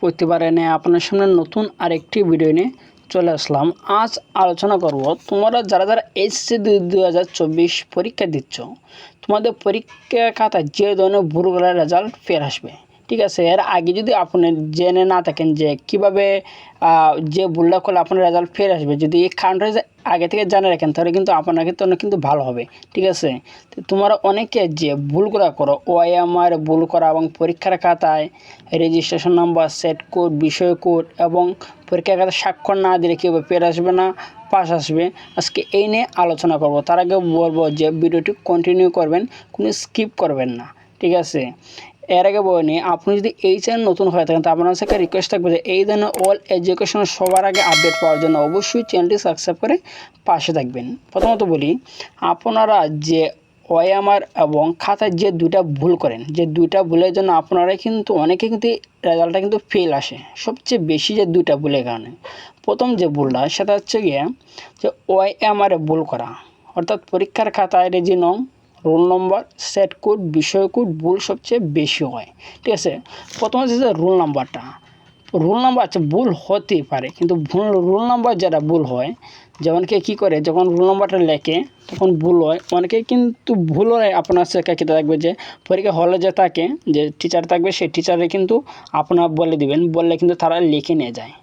প্রতিবারে নিয়ে আপনার সামনে নতুন আরেকটি ভিডিও নিয়ে চলে আসলাম। আজ আলোচনা করব তোমরা যারা যারা এইচএসসি 2024 পরীক্ষা দিচ্ছ, তোমাদের পরীক্ষা খাতায় যে ধরনের ভুলগুলো রেজাল্ট ফের আসবে। ঠিক আছে, এর আগে যদি আপনি জেনে না থাকেন যে কীভাবে যে ভুলটা করলে আপনার রেজাল্ট ফের আসবে, যদি এই কারণটা আগে থেকে জানে রাখেন তাহলে কিন্তু আপনার ক্ষেত্রে কিন্তু ভালো হবে। ঠিক আছে, তো তোমরা অনেকে যে ভুলগুলো করো, ওএমআর ভুল করা এবং পরীক্ষার খাতায় রেজিস্ট্রেশন নাম্বার, সেট কোড, বিষয় কোড এবং পরীক্ষার খাতায় স্বাক্ষর না দিলে কীভাবে ফের আসবে না পাস আসবে, আজকে এই নিয়ে আলোচনা করব। তার আগে বলবো যে ভিডিওটি কন্টিনিউ করবেন, কোনো স্কিপ করবেন না। ঠিক আছে, এর আগে বলিনি, আপনি যদি এই চ্যানেল নতুন হয়ে থাকেন তো আপনার কাছে রিকোয়েস্ট থাকবে যে এই ধরনের অল এডুকেশন সবার আগে আপডেট পাওয়ার জন্য অবশ্যই চ্যানেলটি সাবস্ক্রাইব করে পাশে থাকবেন। প্রথমত বলি, আপনারা যে ওএমআর এবং খাতায় যে দুইটা ভুল করেন, যে দুইটা ভুলের জন্য আপনারা কিন্তু অনেকে কিন্তু রেজাল্টটা কিন্তু ফেল আসে, সবচেয়ে বেশি যে দুইটা ভুলের কারণে। প্রথম যে ভুলটা সেটা হচ্ছে গিয়ে যে ওএমআরে ভুল করা, অর্থাৎ পরীক্ষার খাতায় রেজি নং, রোল নম্বর, সেট কোড, বিষয় কোড ভুল সবচেয়ে বেশি হয়। ঠিক আছে, প্রথমে হচ্ছে রোল নাম্বারটা, রোল নাম্বার আচ্ছা ভুল হতেই পারে, কিন্তু রোল নাম্বার যেটা ভুল হয়, যেমন কী করে যখন রোল নাম্বারটা লেখে তখন ভুল হয়, অনেকে কিন্তু ভুল হয়। আপনার ক্ষেত্রে থাকবে যে পরীক্ষা হলে যে থাকে যে টিচার থাকবে, সেই টিচারে কিন্তু আপনার বলে দিবেন, বললে কিন্তু তারা লিখে নিয়ে যায়।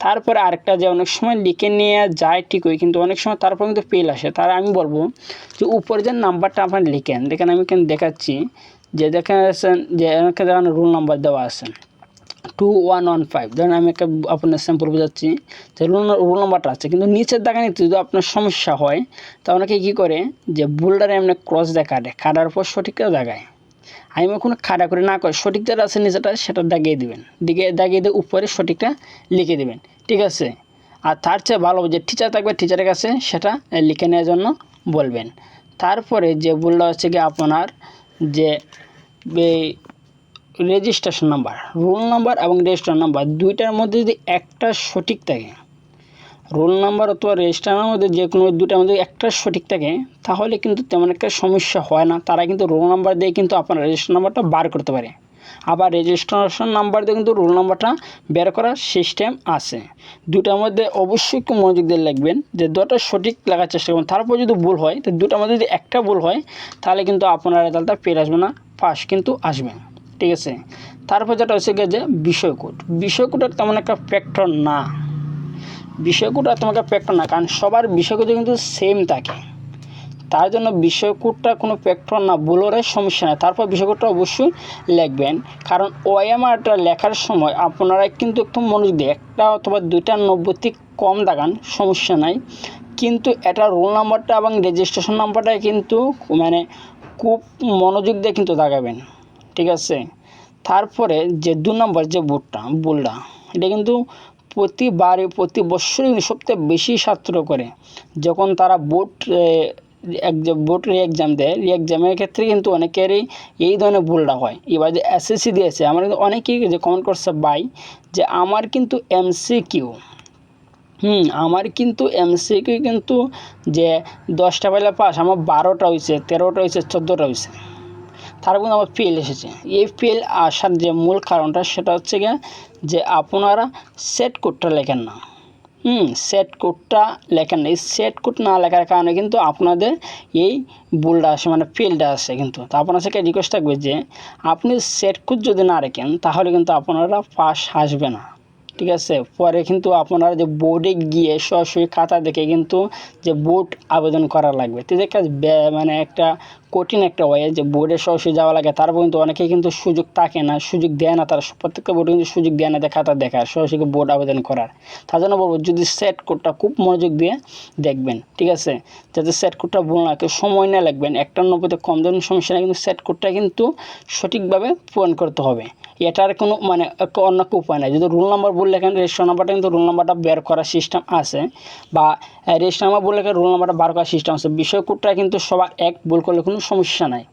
তারপরে আরেকটা যে অনেক সময় লিখে নিয়ে যায় ঠিকই, কিন্তু অনেক সময় তারপর কিন্তু ফেল আসে। তারা আমি বলবো যে উপরে যে নাম্বারটা আপনার লিখেন, দেখেন আমি কেন দেখাচ্ছি যে দেখেন যে দেখেন রোল নাম্বার দেওয়া আছে 2115, ধরেন আমি একটা আপনার স্যাম্পল বোঝাচ্ছি যে রোল নাম্বারটা আছে, কিন্তু নিচের দাগানিতে যদি আপনার সমস্যা হয় তা অনেকে কী করে যে ভুলটারে এমনি ক্রস দিয়ে কাটার পর সঠিকটা দাগায়। আমি কোনো খাড়া করে না করে সঠিক যেটা আছে নিচেটা সেটা দাগিয়ে দেবেন, দাগিয়ে দিয়ে উপরে সঠিকটা লিখে দেবেন। ঠিক আছে, আর তার চেয়ে ভালো যে টিচার থাকবে, টিচারের কাছে সেটা লিখে নেওয়ার জন্য বলবেন। তারপরে যে ভুলটা হচ্ছে কি আপনার যে রেজিস্ট্রেশন নাম্বার, রোল নাম্বার এবং রেজিস্ট্রেশন নাম্বার দুইটার মধ্যে যদি একটা সঠিক থাকে, রোল নাম্বার অথবা রেজিস্ট্রেশনের মধ্যে যে কোনো দুটার মধ্যে একটা সঠিক থাকে, তাহলে কিন্তু তেমন একটা সমস্যা হয় না। তারা কিন্তু রোল নাম্বার দিয়ে কিন্তু আপনার রেজিস্ট্রেশন নাম্বারটা বার করতে পারে, আবার রেজিস্ট্রেশন নাম্বার দিয়ে কিন্তু রোল নাম্বারটা বের করার সিস্টেম আছে। দুটার মধ্যে অবশ্যই একটু মনোযোগ দিয়ে লিখবেন, যে দুটো সঠিক লেখার চেষ্টা করবেন। তারপর যদি ভুল হয় তো দুটার মধ্যে যদি একটা ভুল হয় তাহলে কিন্তু আপনার রেজাল্টটা ফেল আসবে না, পাস কিন্তু আসবে। ঠিক আছে, তারপর যেটা হচ্ছে গিয়ে যে বিষয় কোড, বিষয় কোডের তেমন একটা ফ্যাক্টর না, বিষয় কোড আর তোমাকে ফ্যাক্টর না, কারণ সবার বিষয় কোড কিন্তু সেম থাকে, তার জন্য বিষয় কোডটা কোনো ফ্যাক্টর না, ভুলের সমস্যা নেই। তারপর বিষয় কোডটা অবশ্যই লিখবেন, কারণ ওএমআরটা লেখার সময় আপনারা কিন্তু একটু মনোযোগ দিয়ে একটা অথবা দুইটা 90 কম দাগান, সমস্যা নাই, কিন্তু এটা রোল নাম্বারটা এবং রেজিস্ট্রেশন নাম্বারটা কিন্তু মানে খুব মনোযোগ দিয়ে কিন্তু দাগাবেন। ঠিক আছে, তারপরে যে 2 নম্বর যে ভুলটা এটা কিন্তু প্রতি বছরই সবথেকে বেশি ছাত্র করে, যখন তারা বোর্ড এক্সাম দেয়, এক্সামের ক্ষেত্রে কিন্তু অনেকেরই এই ধরনের ভুলটা হয়। এবার যে এসএসসি দিয়েছে, আমার কিন্তু অনেকেই যে কমেন্ট করছে ভাই যে আমার কিন্তু এমসিকিউ আমার কিন্তু এমসিকিউ কিন্তু যে 10টা পাইলে পাস, আমার 12টা হয়েছে, 13টা হয়েছে, 14টা হয়েছে, তারা কিন্তু আমার ফেল এসেছে। এই ফেল আসার যে মূল কারণটা সেটা হচ্ছে গিয়ে যে আপনারা সেট কোডটা লেখেন না। সেট কোডটা লেখেন না, এই সেট কোড না লেখার কারণে কিন্তু আপনাদের এই ভুলটা আসে, মানে ফেলটা আসে। কিন্তু তো আপনার থেকে রিকোয়েস্ট থাকবে যে আপনি সেট কোড যদি না রাখেন তাহলে কিন্তু আপনারা পাস আসবে না। ঠিক আছে, পরে কিন্তু আপনারা যে বোর্ডে গিয়ে সরাসরি খাতা দেখে কিন্তু যে বোর্ড আবেদন করা লাগবে। তো একটা মানে একটা কঠিন একটা ওয়ে যে বোর্ডে সরাসরি যাওয়া লাগে, তারপর কিন্তু অনেকে কিন্তু সুযোগ থাকে না, সুযোগ দেয় না, তারা প্রত্যেকটা বোর্ডে কিন্তু সুযোগ দেয় না খাতা দেখার, সরাসরি বোর্ড আবেদন করার। তার জন্য বলবো যদি সেট কোডটা খুব মনোযোগ দিয়ে দেখবেন। ঠিক আছে, যাতে সেট কোডটা ভুল না, কেউ সময় না লাগবেন, 1-90 কম ধরনের সমস্যা না, কিন্তু সেট কোডটা কিন্তু সঠিকভাবে পূরণ করতে হবে। এটার কোনো মানে অন্য উপায় নাই। যদি রোল নাম্বার ভুল লেখেন, রেজিস্ট্রেশন নাম্বারটা কিন্তু রোল নাম্বারটা বের করার সিস্টেম আছে, বা রেজিস্ট্রেশন নাম্বার ভুল লেখেন রোল নাম্বারটা বার করার সিস্টেম আছে। বিষয় কোডটা কিন্তু সবার এক, ভুল করলে কোনো সমস্যা নাই।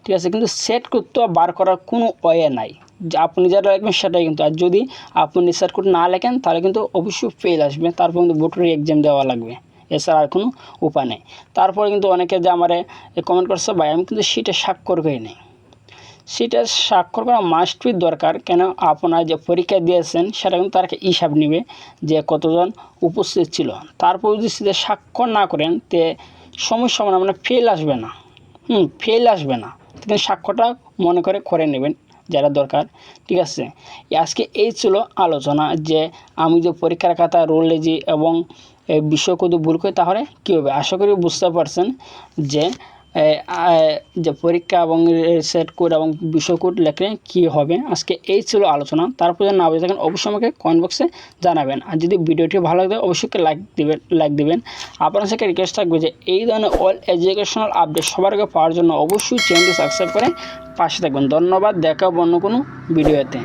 ঠিক আছে, কিন্তু সেট কোড তো বার করার কোনো ওয়ে নাই, যে আপনি যেটা লিখবেন সেটাই কিন্তু। আর যদি আপনি সেট কোড না লেখেন তাহলে কিন্তু অবশ্যই ফেল আসবে, তারপর কিন্তু বোর্ডের এক্সাম দেওয়া লাগবে, এছাড়া আর কোনো উপায় নেই। তারপরে কিন্তু অনেকে যে আমার কমেন্ট করছে ভাই আমি কিন্তু সিটে স্বাক্ষর করি নাই, সেটা স্বাক্ষর করা মাস্ট বি দরকার। কেন আপনারা যে পরীক্ষা দিয়েছেন সেটা কিন্তু তারা হিসাব নেবে যে কতজন উপস্থিত ছিল। তারপর যদি সেটা স্বাক্ষর না করেন তে সমস্যা মানে ফেল আসবে না, ফেল আসবে না, কিন্তু স্বাক্ষরটা মনে করে নেবেন যারা দরকার। ঠিক আছে, আজকে এই ছিল আলোচনা যে আমি যে পরীক্ষার খাতা রোল লেজি এবং বিষয় যদি ভুল করি তাহলে কী হবে। আশা করি বুঝতে পারছেন যে যে পরীক্ষা এবং সেট কোড এবং বিষয় কোড লেখলে কী হবে। আজকে এই ছিল আলোচনা। তারপর যদি না বুঝে থাকেন অবশ্যই আমাকে কমেন্ট বক্সে জানাবেন। আর যদি ভিডিওটি ভালো লাগে অবশ্যই লাইক দিবেন। আপনার সাথে রিকোয়েস্ট থাকবে যে এই ধরনের অল এডুকেশনাল আপডেট সবার আগে পাওয়ার জন্য অবশ্যই চ্যানেলটি সাবস্ক্রাইব করে পাশে থাকবেন। ধন্যবাদ, দেখা অন্য কোনো ভিডিওতে।